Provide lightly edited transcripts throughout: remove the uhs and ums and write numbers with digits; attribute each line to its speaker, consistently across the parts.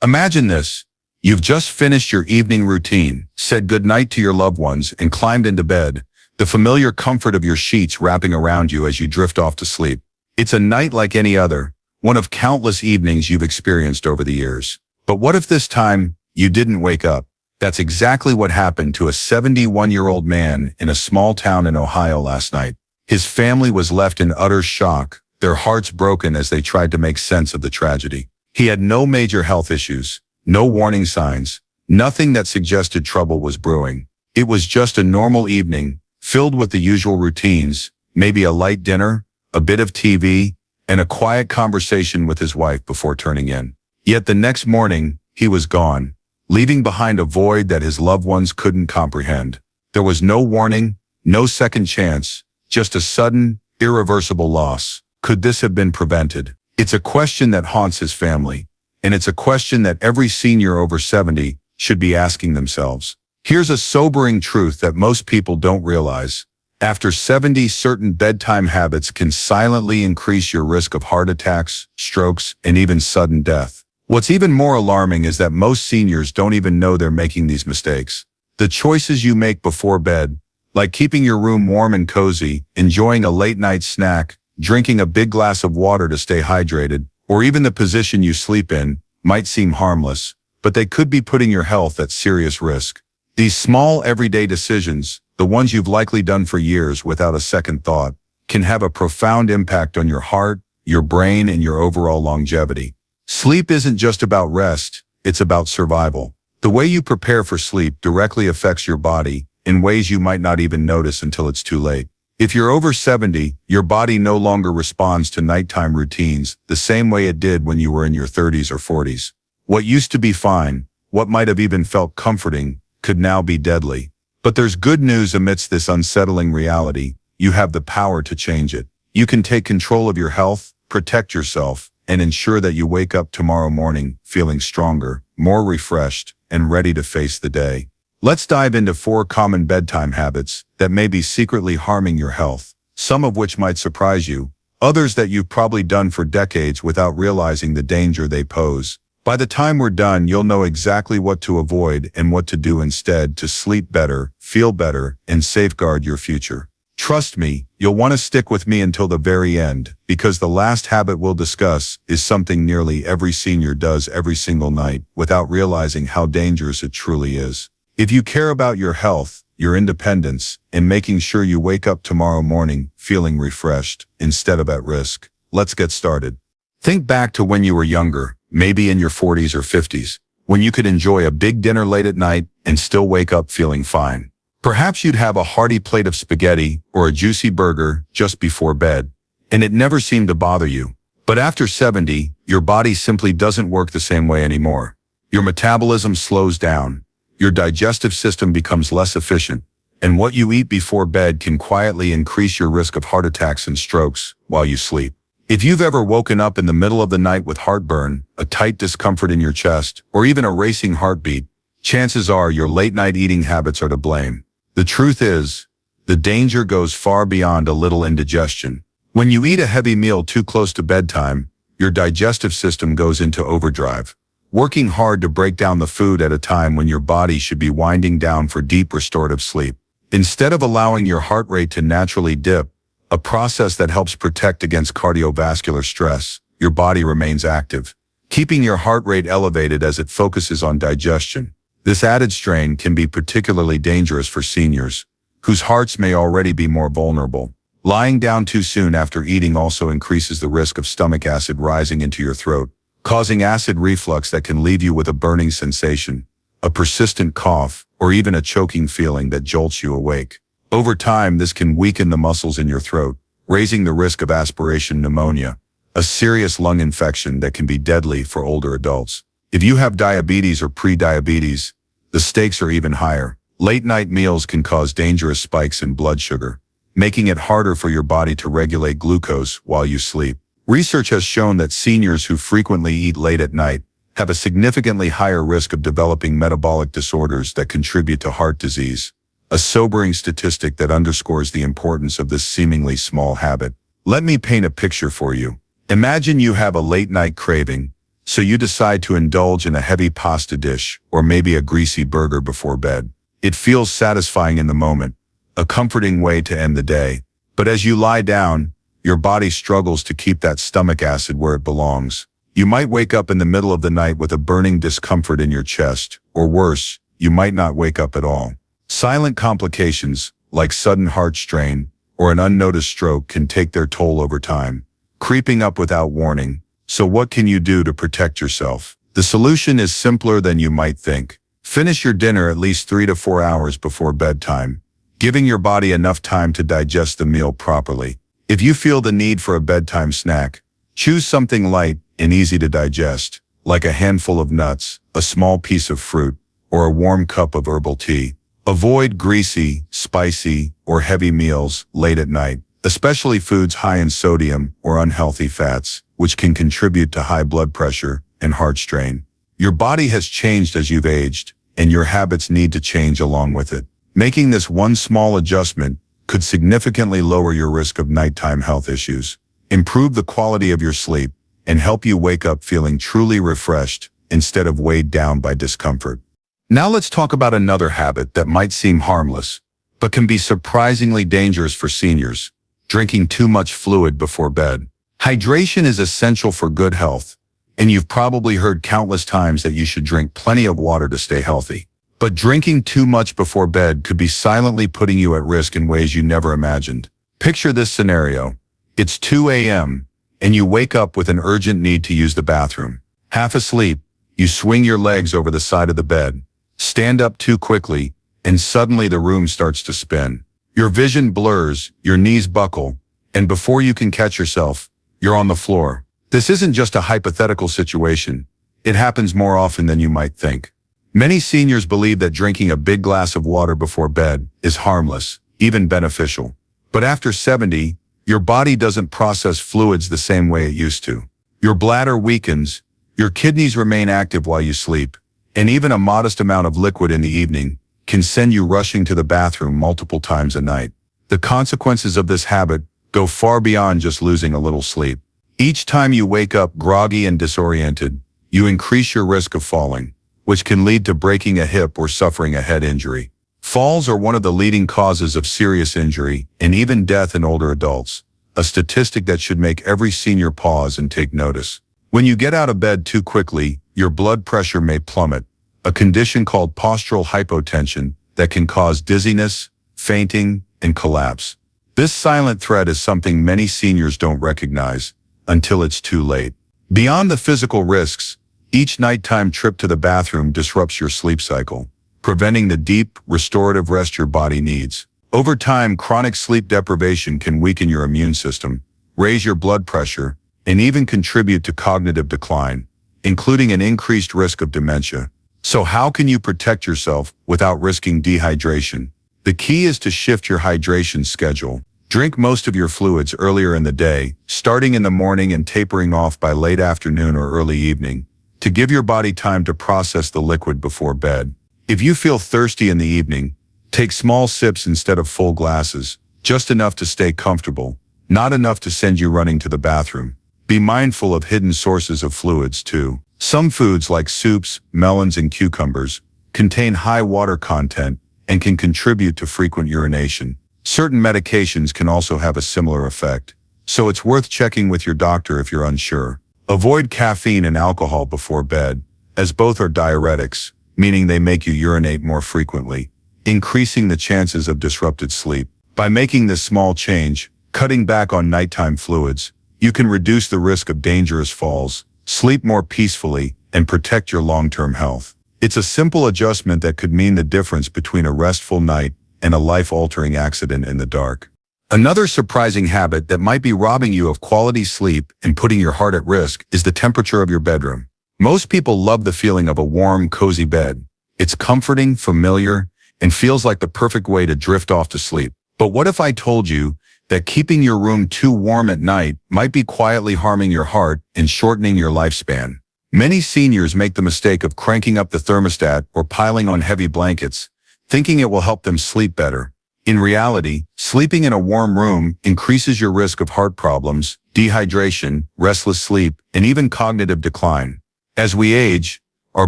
Speaker 1: Imagine this. You've just finished your evening routine, said goodnight to your loved ones, and climbed into bed, the familiar comfort of your sheets wrapping around you as you drift off to sleep. It's a night like any other, one of countless evenings you've experienced over the years. But what if this time you didn't wake up? That's exactly what happened to a 71-year-old man in a small town in Ohio last night. His family was left in utter shock, their hearts broken as they tried to make sense of the tragedy. He had no major health issues, no warning signs, nothing that suggested trouble was brewing. It was just a normal evening, filled with the usual routines, maybe a light dinner, a bit of TV, and a quiet conversation with his wife before turning in. Yet the next morning, he was gone, leaving behind a void that his loved ones couldn't comprehend. There was no warning, no second chance, just a sudden, irreversible loss. Could this have been prevented? It's a question that haunts his family, and it's a question that every senior over 70 should be asking themselves. Here's a sobering truth that most people don't realize. After 70, certain bedtime habits can silently increase your risk of heart attacks, strokes, and even sudden death. What's even more alarming is that most seniors don't even know they're making these mistakes. The choices you make before bed, like keeping your room warm and cozy, enjoying a late-night snack, drinking a big glass of water to stay hydrated, or even the position you sleep in, might seem harmless, but they could be putting your health at serious risk. These small, everyday decisions, the ones you've likely done for years without a second thought, can have a profound impact on your heart, your brain, and your overall longevity. Sleep isn't just about rest, it's about survival. The way you prepare for sleep directly affects your body in ways you might not even notice until it's too late. If you're over 70, your body no longer responds to nighttime routines the same way it did when you were in your 30s or 40s. What used to be fine, what might have even felt comforting, could now be deadly. But there's good news amidst this unsettling reality. You have the power to change it. You can take control of your health, protect yourself, and ensure that you wake up tomorrow morning feeling stronger, more refreshed, and ready to face the day. Let's dive into 4 common bedtime habits that may be secretly harming your health, some of which might surprise you, others that you've probably done for decades without realizing the danger they pose. By the time we're done, you'll know exactly what to avoid and what to do instead to sleep better, feel better, and safeguard your future. Trust me, you'll want to stick with me until the very end, because the last habit we'll discuss is something nearly every senior does every single night without realizing how dangerous it truly is. If you care about your health, your independence, and making sure you wake up tomorrow morning feeling refreshed instead of at risk, let's get started. Think back to when you were younger, maybe in your 40s or 50s, when you could enjoy a big dinner late at night and still wake up feeling fine. Perhaps you'd have a hearty plate of spaghetti or a juicy burger just before bed, and it never seemed to bother you. But after 70, your body simply doesn't work the same way anymore. Your metabolism slows down. Your digestive system becomes less efficient, and what you eat before bed can quietly increase your risk of heart attacks and strokes while you sleep. If you've ever woken up in the middle of the night with heartburn, a tight discomfort in your chest, or even a racing heartbeat, chances are your late-night eating habits are to blame. The truth is, the danger goes far beyond a little indigestion. When you eat a heavy meal too close to bedtime, your digestive system goes into overdrive, working hard to break down the food at a time when your body should be winding down for deep restorative sleep. Instead of allowing your heart rate to naturally dip, a process that helps protect against cardiovascular stress, your body remains active, keeping your heart rate elevated as it focuses on digestion. This added strain can be particularly dangerous for seniors, whose hearts may already be more vulnerable. Lying down too soon after eating also increases the risk of stomach acid rising into your throat, causing acid reflux that can leave you with a burning sensation, a persistent cough, or even a choking feeling that jolts you awake. Over time, this can weaken the muscles in your throat, raising the risk of aspiration pneumonia, a serious lung infection that can be deadly for older adults. If you have diabetes or pre-diabetes, the stakes are even higher. Late-night meals can cause dangerous spikes in blood sugar, making it harder for your body to regulate glucose while you sleep. Research has shown that seniors who frequently eat late at night have a significantly higher risk of developing metabolic disorders that contribute to heart disease, a sobering statistic that underscores the importance of this seemingly small habit. Let me paint a picture for you. Imagine you have a late-night craving, so you decide to indulge in a heavy pasta dish or maybe a greasy burger before bed. It feels satisfying in the moment, a comforting way to end the day. But as you lie down, your body struggles to keep that stomach acid where it belongs. You might wake up in the middle of the night with a burning discomfort in your chest, or worse, you might not wake up at all. Silent complications, like sudden heart strain or an unnoticed stroke, can take their toll over time, creeping up without warning. So what can you do to protect yourself? The solution is simpler than you might think. Finish your dinner at least 3 to 4 hours before bedtime, giving your body enough time to digest the meal properly. If you feel the need for a bedtime snack, choose something light and easy to digest, like a handful of nuts, a small piece of fruit, or a warm cup of herbal tea. Avoid greasy, spicy, or heavy meals late at night, especially foods high in sodium or unhealthy fats, which can contribute to high blood pressure and heart strain. Your body has changed as you've aged, and your habits need to change along with it. Making this one small adjustment could significantly lower your risk of nighttime health issues, improve the quality of your sleep, and help you wake up feeling truly refreshed instead of weighed down by discomfort. Now let's talk about another habit that might seem harmless, but can be surprisingly dangerous for seniors: drinking too much fluid before bed. Hydration is essential for good health, and you've probably heard countless times that you should drink plenty of water to stay healthy. But drinking too much before bed could be silently putting you at risk in ways you never imagined. Picture this scenario. It's 2 a.m., and you wake up with an urgent need to use the bathroom. Half asleep, you swing your legs over the side of the bed, stand up too quickly, and suddenly the room starts to spin. Your vision blurs, your knees buckle, and before you can catch yourself, you're on the floor. This isn't just a hypothetical situation. It happens more often than you might think. Many seniors believe that drinking a big glass of water before bed is harmless, even beneficial. But after 70, your body doesn't process fluids the same way it used to. Your bladder weakens, your kidneys remain active while you sleep, and even a modest amount of liquid in the evening can send you rushing to the bathroom multiple times a night. The consequences of this habit go far beyond just losing a little sleep. Each time you wake up groggy and disoriented, you increase your risk of falling, which can lead to breaking a hip or suffering a head injury. Falls are one of the leading causes of serious injury and even death in older adults, a statistic that should make every senior pause and take notice. When you get out of bed too quickly, your blood pressure may plummet, a condition called postural hypotension that can cause dizziness, fainting, and collapse. This silent threat is something many seniors don't recognize until it's too late. Beyond the physical risks, each nighttime trip to the bathroom disrupts your sleep cycle, preventing the deep, restorative rest your body needs. Over time, chronic sleep deprivation can weaken your immune system, raise your blood pressure, and even contribute to cognitive decline, including an increased risk of dementia. So how can you protect yourself without risking dehydration? The key is to shift your hydration schedule. Drink most of your fluids earlier in the day, starting in the morning and tapering off by late afternoon or early evening, to give your body time to process the liquid before bed. If you feel thirsty in the evening, take small sips instead of full glasses, just enough to stay comfortable, not enough to send you running to the bathroom. Be mindful of hidden sources of fluids too. Some foods like soups, melons, and cucumbers contain high water content and can contribute to frequent urination. Certain medications can also have a similar effect, so it's worth checking with your doctor if you're unsure. Avoid caffeine and alcohol before bed, as both are diuretics, meaning they make you urinate more frequently, increasing the chances of disrupted sleep. By making this small change, cutting back on nighttime fluids, you can reduce the risk of dangerous falls, sleep more peacefully, and protect your long-term health. It's a simple adjustment that could mean the difference between a restful night and a life-altering accident in the dark. Another surprising habit that might be robbing you of quality sleep and putting your heart at risk is the temperature of your bedroom. Most people love the feeling of a warm, cozy bed. It's comforting, familiar, and feels like the perfect way to drift off to sleep. But what if I told you that keeping your room too warm at night might be quietly harming your heart and shortening your lifespan? Many seniors make the mistake of cranking up the thermostat or piling on heavy blankets, thinking it will help them sleep better. In reality, sleeping in a warm room increases your risk of heart problems, dehydration, restless sleep, and even cognitive decline. As we age, our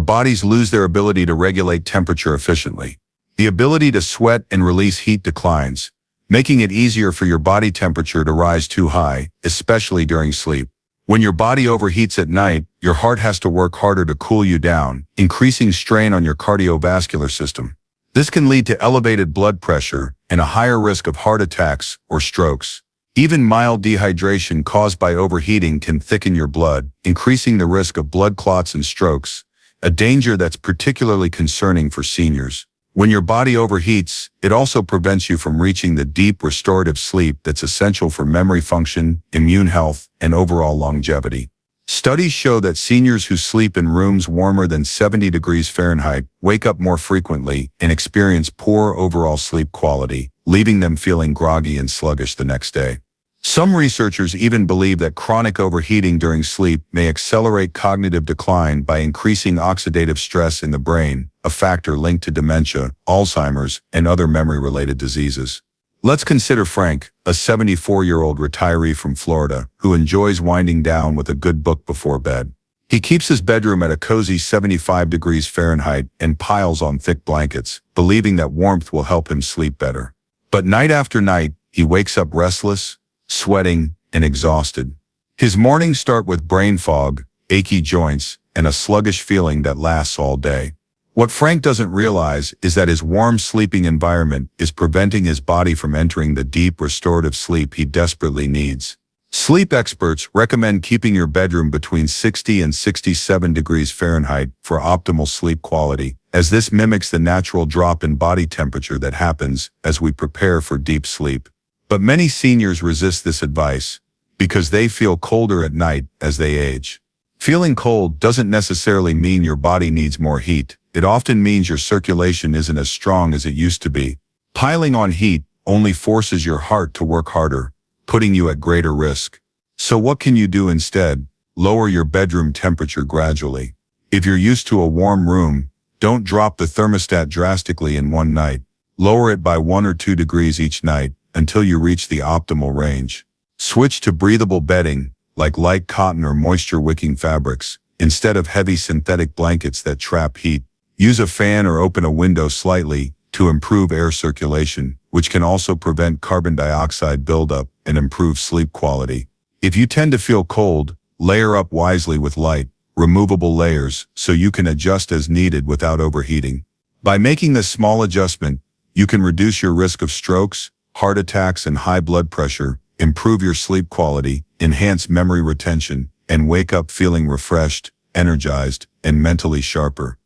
Speaker 1: bodies lose their ability to regulate temperature efficiently. The ability to sweat and release heat declines, making it easier for your body temperature to rise too high, especially during sleep. When your body overheats at night, your heart has to work harder to cool you down, increasing strain on your cardiovascular system. This can lead to elevated blood pressure and a higher risk of heart attacks or strokes. Even mild dehydration caused by overheating can thicken your blood, increasing the risk of blood clots and strokes, a danger that's particularly concerning for seniors. When your body overheats, it also prevents you from reaching the deep restorative sleep that's essential for memory function, immune health, and overall longevity. Studies show that seniors who sleep in rooms warmer than 70 degrees Fahrenheit wake up more frequently and experience poor overall sleep quality, leaving them feeling groggy and sluggish the next day. Some researchers even believe that chronic overheating during sleep may accelerate cognitive decline by increasing oxidative stress in the brain, a factor linked to dementia, Alzheimer's, and other memory-related diseases. Let's consider Frank, a 74-year-old retiree from Florida who enjoys winding down with a good book before bed. He keeps his bedroom at a cozy 75 degrees Fahrenheit and piles on thick blankets, believing that warmth will help him sleep better. But night after night, he wakes up restless, sweating, and exhausted. His mornings start with brain fog, achy joints, and a sluggish feeling that lasts all day. What Frank doesn't realize is that his warm sleeping environment is preventing his body from entering the deep restorative sleep he desperately needs. Sleep experts recommend keeping your bedroom between 60 and 67 degrees Fahrenheit for optimal sleep quality, as this mimics the natural drop in body temperature that happens as we prepare for deep sleep. But many seniors resist this advice because they feel colder at night as they age. Feeling cold doesn't necessarily mean your body needs more heat. It often means your circulation isn't as strong as it used to be. Piling on heat only forces your heart to work harder, putting you at greater risk. So what can you do instead? Lower your bedroom temperature gradually. If you're used to a warm room, don't drop the thermostat drastically in one night. Lower it by 1 or 2 degrees each night until you reach the optimal range. Switch to breathable bedding, like light cotton or moisture-wicking fabrics, instead of heavy synthetic blankets that trap heat. Use a fan or open a window slightly to improve air circulation, which can also prevent carbon dioxide buildup and improve sleep quality. If you tend to feel cold, layer up wisely with light, removable layers so you can adjust as needed without overheating. By making this small adjustment, you can reduce your risk of strokes, heart attacks, and high blood pressure, improve your sleep quality, enhance memory retention, and wake up feeling refreshed, energized, and mentally sharper.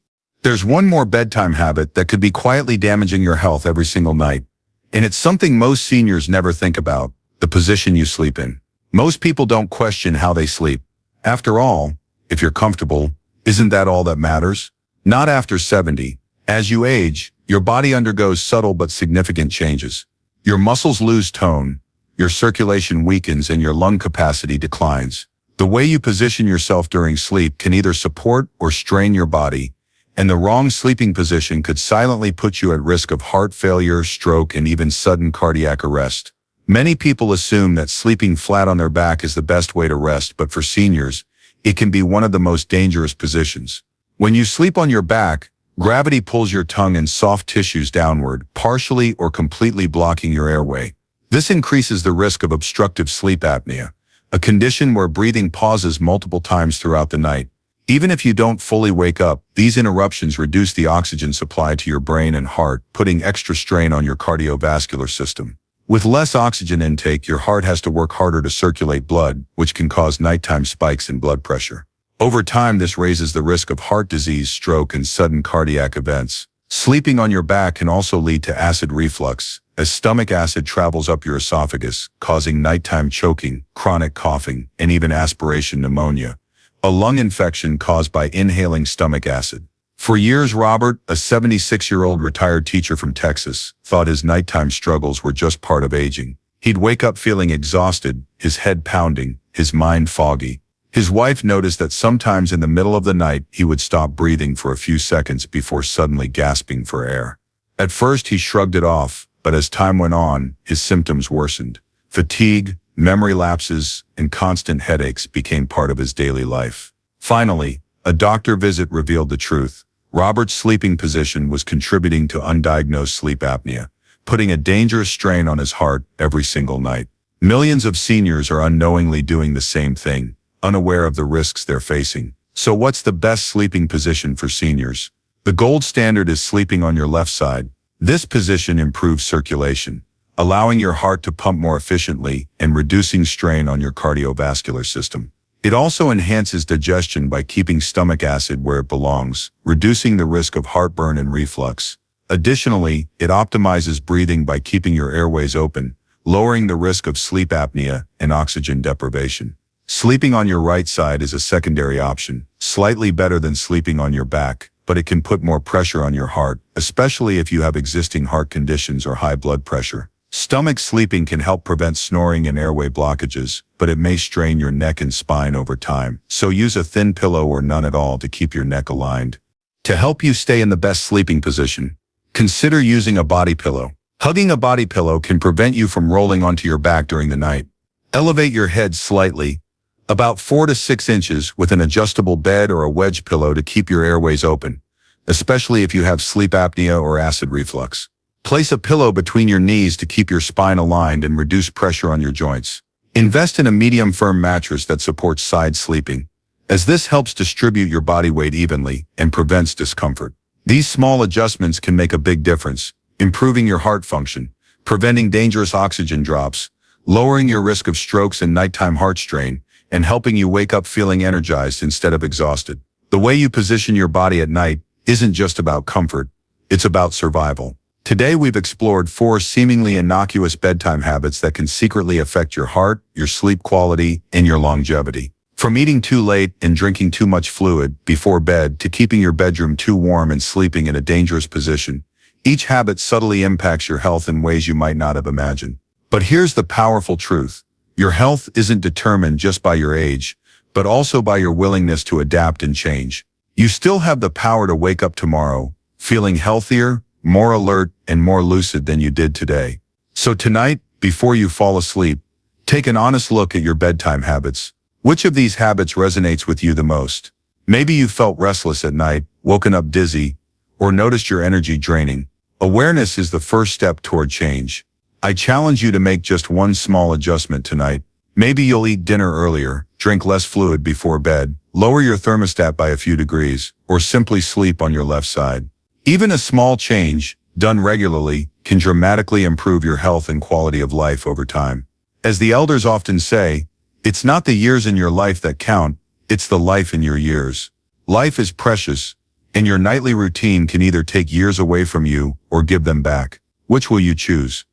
Speaker 1: There's one more bedtime habit that could be quietly damaging your health every single night. And it's something most seniors never think about: the position you sleep in. Most people don't question how they sleep. After all, if you're comfortable, isn't that all that matters? Not after 70. As you age, your body undergoes subtle but significant changes. Your muscles lose tone, your circulation weakens, and your lung capacity declines. The way you position yourself during sleep can either support or strain your body, and the wrong sleeping position could silently put you at risk of heart failure, stroke, and even sudden cardiac arrest. Many people assume that sleeping flat on their back is the best way to rest, but for seniors, it can be one of the most dangerous positions. When you sleep on your back, gravity pulls your tongue and soft tissues downward, partially or completely blocking your airway. This increases the risk of obstructive sleep apnea, a condition where breathing pauses multiple times throughout the night. Even if you don't fully wake up, these interruptions reduce the oxygen supply to your brain and heart, putting extra strain on your cardiovascular system. With less oxygen intake, your heart has to work harder to circulate blood, which can cause nighttime spikes in blood pressure. Over time, this raises the risk of heart disease, stroke, and sudden cardiac events. Sleeping on your back can also lead to acid reflux, as stomach acid travels up your esophagus, causing nighttime choking, chronic coughing, and even aspiration pneumonia, a lung infection caused by inhaling stomach acid. For years, Robert, a 76-year-old retired teacher from Texas, thought his nighttime struggles were just part of aging. He'd wake up feeling exhausted, his head pounding, his mind foggy. His wife noticed that sometimes in the middle of the night, he would stop breathing for a few seconds before suddenly gasping for air. At first, he shrugged it off, but as time went on, his symptoms worsened. Fatigue, memory lapses, and constant headaches became part of his daily life. Finally, A doctor visit revealed the truth. Robert's sleeping position was contributing to undiagnosed sleep apnea, putting a dangerous strain on his heart every single night. Millions of seniors are unknowingly doing the same thing, unaware of the risks they're facing. So what's the best sleeping position for seniors? The gold standard is sleeping on your left side. This position improves circulation, allowing your heart to pump more efficiently and reducing strain on your cardiovascular system. It also enhances digestion by keeping stomach acid where it belongs, reducing the risk of heartburn and reflux. Additionally, it optimizes breathing by keeping your airways open, lowering the risk of sleep apnea and oxygen deprivation. Sleeping on your right side is a secondary option, slightly better than sleeping on your back, but it can put more pressure on your heart, especially if you have existing heart conditions or high blood pressure. Stomach sleeping can help prevent snoring and airway blockages, but it may strain your neck and spine over time, so use a thin pillow or none at all to keep your neck aligned. To help you stay in the best sleeping position, consider using a body pillow. Hugging a body pillow can prevent you from rolling onto your back during the night. Elevate your head slightly, about 4 to 6 inches, with an adjustable bed or a wedge pillow to keep your airways open, especially if you have sleep apnea or acid reflux. Place a pillow between your knees to keep your spine aligned and reduce pressure on your joints. Invest in a medium firm mattress that supports side sleeping, as this helps distribute your body weight evenly and prevents discomfort. These small adjustments can make a big difference, improving your heart function, preventing dangerous oxygen drops, lowering your risk of strokes and nighttime heart strain, and helping you wake up feeling energized instead of exhausted. The way you position your body at night isn't just about comfort, it's about survival. Today we've explored 4 seemingly innocuous bedtime habits that can secretly affect your heart, your sleep quality, and your longevity. From eating too late and drinking too much fluid before bed to keeping your bedroom too warm and sleeping in a dangerous position, each habit subtly impacts your health in ways you might not have imagined. But here's the powerful truth. Your health isn't determined just by your age, but also by your willingness to adapt and change. You still have the power to wake up tomorrow, feeling healthier, more alert, and more lucid than you did today. So tonight, before you fall asleep, take an honest look at your bedtime habits. Which of these habits resonates with you the most? Maybe you felt restless at night, woken up dizzy, or noticed your energy draining. Awareness is the first step toward change. I challenge you to make just one small adjustment tonight. Maybe you'll eat dinner earlier, drink less fluid before bed, lower your thermostat by a few degrees, or simply sleep on your left side. Even a small change, done regularly, can dramatically improve your health and quality of life over time. As the elders often say, it's not the years in your life that count, it's the life in your years. Life is precious, and your nightly routine can either take years away from you or give them back. Which will you choose?